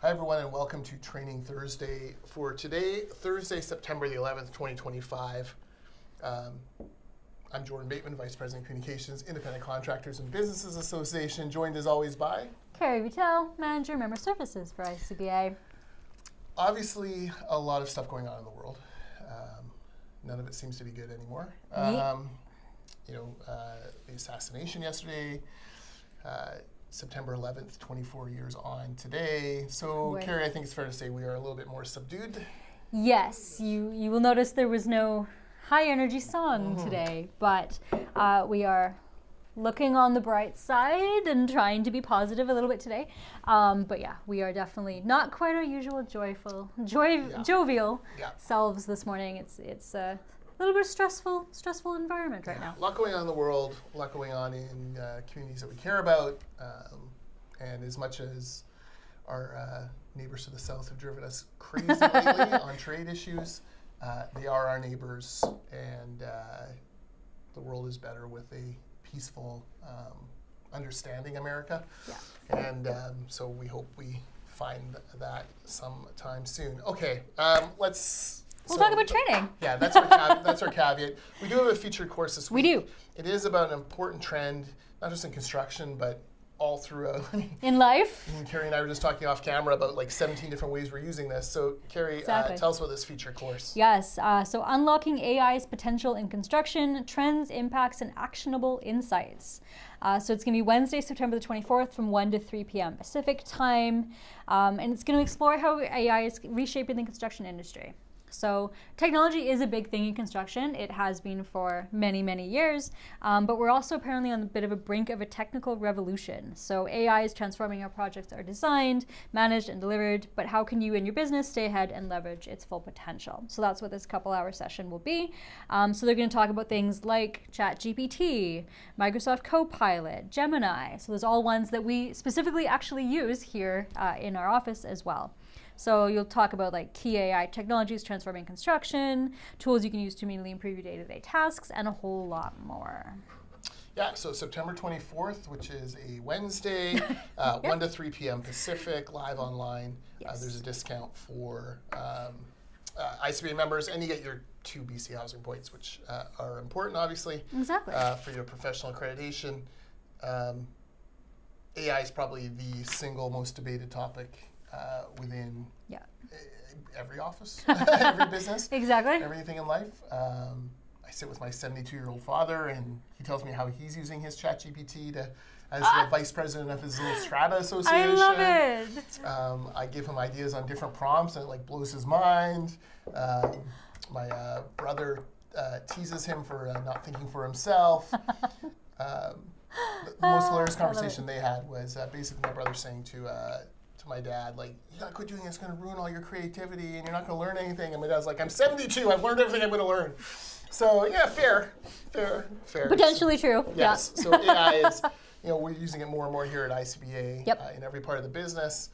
Hi everyone and welcome to Training Thursday. For today, Thursday, September the 11th, 2025. I'm Jordan Bateman, Vice President of Communications, Independent Contractors and Businesses Association, joined as always by Kerry Manager, Member Services for ICBA. Obviously, a lot of stuff going on in the world. None of it seems to be good anymore. The assassination yesterday, September 11th, 24 years on today. So, Right. Kerry, I think it's fair to say we are a little bit more subdued. Yes, you will notice there was no high energy song today, but we are looking on the bright side and trying to be positive a little bit today. But yeah, we are definitely not quite our usual jovial selves this morning. It's a little bit stressful environment right now. A lot going on in the world, a lot going on in communities that we care about. And as much as our neighbors to the south have driven us crazy lately on trade issues, they are our neighbors, and the world is better with a peaceful, understanding America. Yeah. And so we hope we find that sometime soon. Okay, We'll talk about training. Yeah, that's our caveat. We do have a featured course this week. We do. It is about an important trend, not just in construction, but all throughout. In life. Kerry and I were just talking off camera about like 17 different ways we're using this. So, Kerry, tell us about this featured course. Yes. So unlocking AI's potential in construction, trends, impacts, and actionable insights. So it's going to be Wednesday, September the 24th from 1 to 3 p.m. Pacific time. And it's going to explore how AI is reshaping the construction industry. So technology is a big thing in construction. It has been for many, many years, but we're also apparently on a bit of a brink of a technical revolution. So AI is transforming how projects are designed, managed, and delivered, but how can you and your business stay ahead and leverage its full potential? So that's what this couple-hour session will be. So they're going to talk about things like ChatGPT, Microsoft Copilot, Gemini. So those are all ones that we specifically actually use here in our office as well. So you'll talk about like key AI technologies transforming construction, tools you can use to immediately improve your day-to-day tasks, and a whole lot more. Yeah, so September 24th, which is a Wednesday, 1 to 3 p.m. Pacific, live online. Yes. There's a discount for ICBA members, and you get your 2 BC housing points, which are important, obviously, Exactly. For your professional accreditation. AI is probably the single most debated topic within every office, every business, Exactly. everything in life. I sit with my 72-year-old father, and he tells me how he's using his ChatGPT as the vice president of his little Strata association. I love it. I give him ideas on different prompts, and it like blows his mind. My brother teases him for not thinking for himself. The most hilarious conversation they had was basically my brother saying to my dad, like, you gotta quit doing it, it's gonna ruin all your creativity and you're not gonna learn anything. And my dad's like, I'm 72, I've learned everything I'm gonna learn. So yeah, fair. Potentially true. Yes, Yeah. so AI is, we're using it more and more here at ICBA in every part of the business.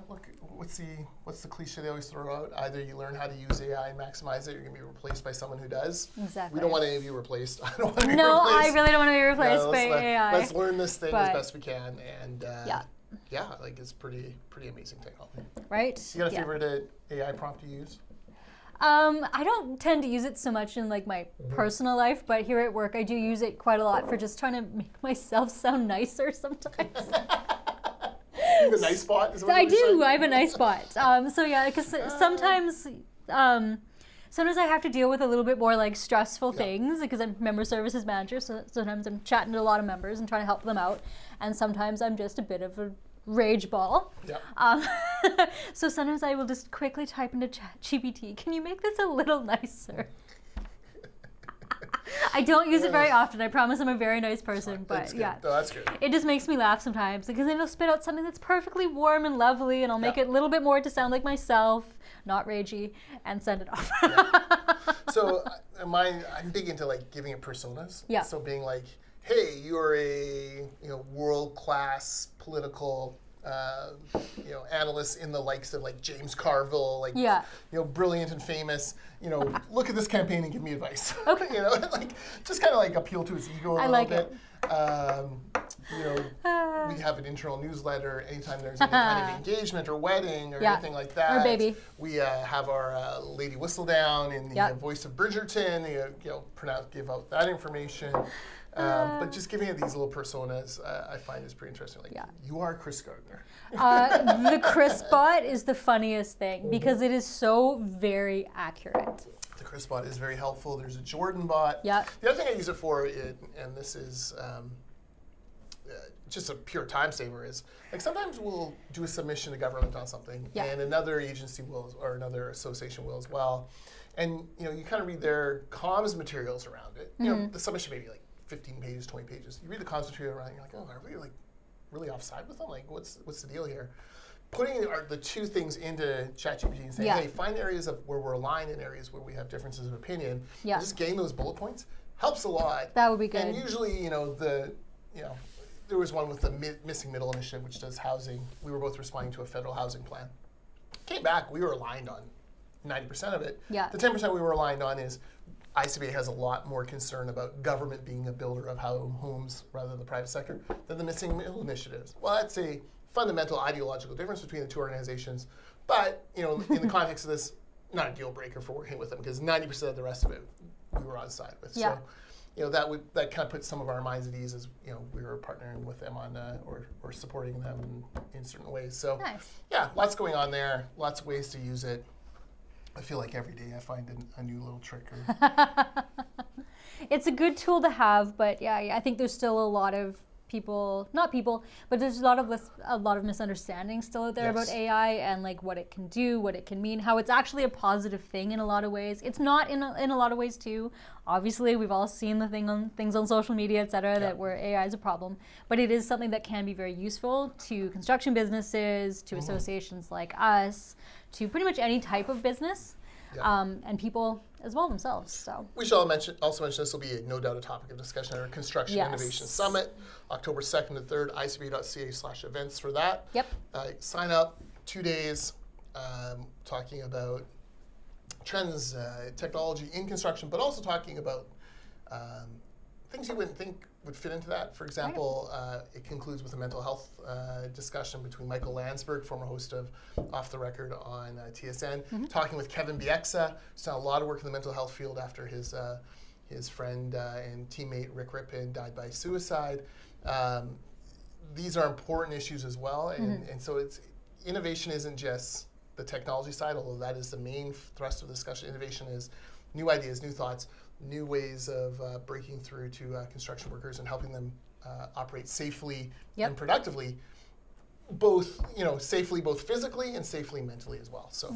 Look, what's the cliche they always throw out? Either you learn how to use AI and maximize it, you're gonna be replaced by someone who does. Exactly. We don't want any of you replaced. I don't want to be No, replaced. I really don't want to be replaced by AI. Let's learn this thing as best we can, and it's pretty amazing technology. Right? You got a favorite AI prompt to use? I don't tend to use it so much in like my personal life, but here at work I do use it quite a lot for just trying to make myself sound nicer sometimes. You have a nice spot? Is what I do. saying? I have a nice spot. Because sometimes I have to deal with a little bit more like stressful things because I'm member services manager. So sometimes I'm chatting to a lot of members and trying to help them out, and sometimes I'm just a bit of a rage ball. Yep. So sometimes I will just quickly type into ChatGPT, can you make this a little nicer? I don't use it very often. I promise I'm a very nice person, but No, that's good. it just makes me laugh sometimes because then it'll spit out something that's perfectly warm and lovely, and I'll make it a little bit more to sound like myself, not ragey, and send it off. So I'm big into like giving it personas. Yeah. So being like, hey, you're a world-class political analysts in the likes of like James Carville, like Yeah. Brilliant and famous. Look at this campaign and give me advice. Okay. Like just kind of like appeal to his ego a little like bit. We have an internal newsletter anytime there's any kind of engagement or wedding or anything like that. Or baby. We have our Lady Whistledown in the voice of Bridgerton. Give out that information. But just giving it these little personas, I find is pretty interesting. Like, you are Chris Gardner. The Chris bot is the funniest thing because it is so very accurate. The Chris bot is very helpful. There's a Jordan bot. Yeah. The other thing I use it for, and this is just a pure time saver, is like sometimes we'll do a submission to government on something, and another agency will, or another association will as well. And you kind of read their comms materials around it. The submission may be like 15 pages, 20 pages. You read the comms material around, and you're like, oh, are we like really offside with them? Like, what's the deal here? Putting the two things into ChatGPT and saying, hey, find areas of where we're aligned and areas where we have differences of opinion. And just getting those bullet points helps a lot. That would be good. And usually, there was one with the Missing Middle Initiative, which does housing. We were both responding to a federal housing plan. Came back, we were aligned on 90% of it. Yeah. The 10% we were aligned on is ICBA has a lot more concern about government being a builder of homes rather than the private sector than the Missing Middle Initiatives. Well, that's a fundamental ideological difference between the two organizations. But, in the context of this, not a deal breaker for working with them because 90% of the rest of it we were on side with. Yeah. So, that kind of puts some of our minds at ease as, we were partnering with them on or supporting them in certain ways. So, yeah, lots going on there, lots of ways to use it. I feel like every day I find a new little trick. It's a good tool to have, but I think there's still a lot of but there's a lot of misunderstandings still out there about AI and like what it can do, what it can mean, how it's actually a positive thing in a lot of ways. It's not in a lot of ways too. Obviously, we've all seen the things on social media, et cetera, that where AI is a problem. But it is something that can be very useful to construction businesses, to associations like us, to pretty much any type of business, and people as well themselves. So we should also mention this will be no doubt a topic of discussion at our Construction Innovation Summit, October 2nd to 3rd, icba.ca/events for that. Yep. Sign up, 2 days, talking about trends, technology in construction, but also talking about things you wouldn't think would fit into that. For example, it concludes with a mental health discussion between Michael Landsberg, former host of Off the Record on TSN, talking with Kevin Bieksa, who's done a lot of work in the mental health field after his friend and teammate Rick Rippin died by suicide. These are important issues as well, and so innovation isn't just the technology side, although that is the main thrust of the discussion. Innovation is new ideas, new thoughts, new ways of breaking through to construction workers and helping them operate safely and productively, both safely, both physically and safely mentally as well. So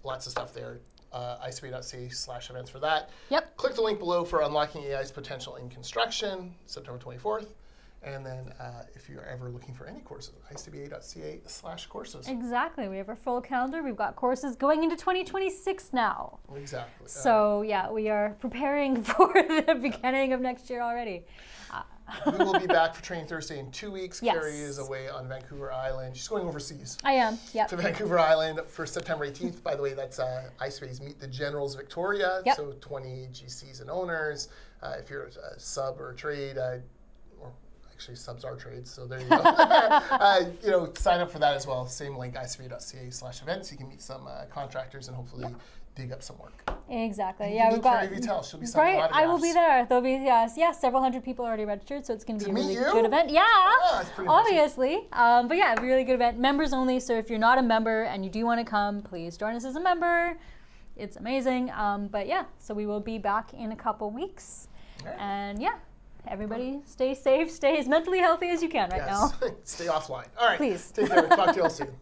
lots of stuff there. ICBA.ca/events for that. Yep. Click the link below for Unlocking AI's Potential in Construction, September 24th. And then if you're ever looking for any courses, ICBA.ca/courses. Exactly. We have our full calendar. We've got courses going into 2026 now. Exactly. So we are preparing for the beginning of next year already. We will be back for Training Thursday in 2 weeks. Kerry is away on Vancouver Island. She's going overseas. I am, to Vancouver Island for September 18th. By the way, that's ICBA's Meet the Generals Victoria. So 20 GCs and owners. If you're a sub or a trade, actually, subs are trades, so there you go. Sign up for that as well. Same link, icba.ca/events. You can meet some contractors and hopefully dig up some work. Exactly. We've got Kerry Vitale. She'll be signing autographs. I will be there. There'll be several hundred people already registered, so it's going to be a really meet you? good event. Yeah, that's pretty obviously. But a really good event. Members only. So if you're not a member and you do want to come, please join us as a member. It's amazing. So we will be back in a couple weeks, and everybody stay safe, stay as mentally healthy as you can right now. Stay offline. All right. Please. Take care. Talk to you all soon.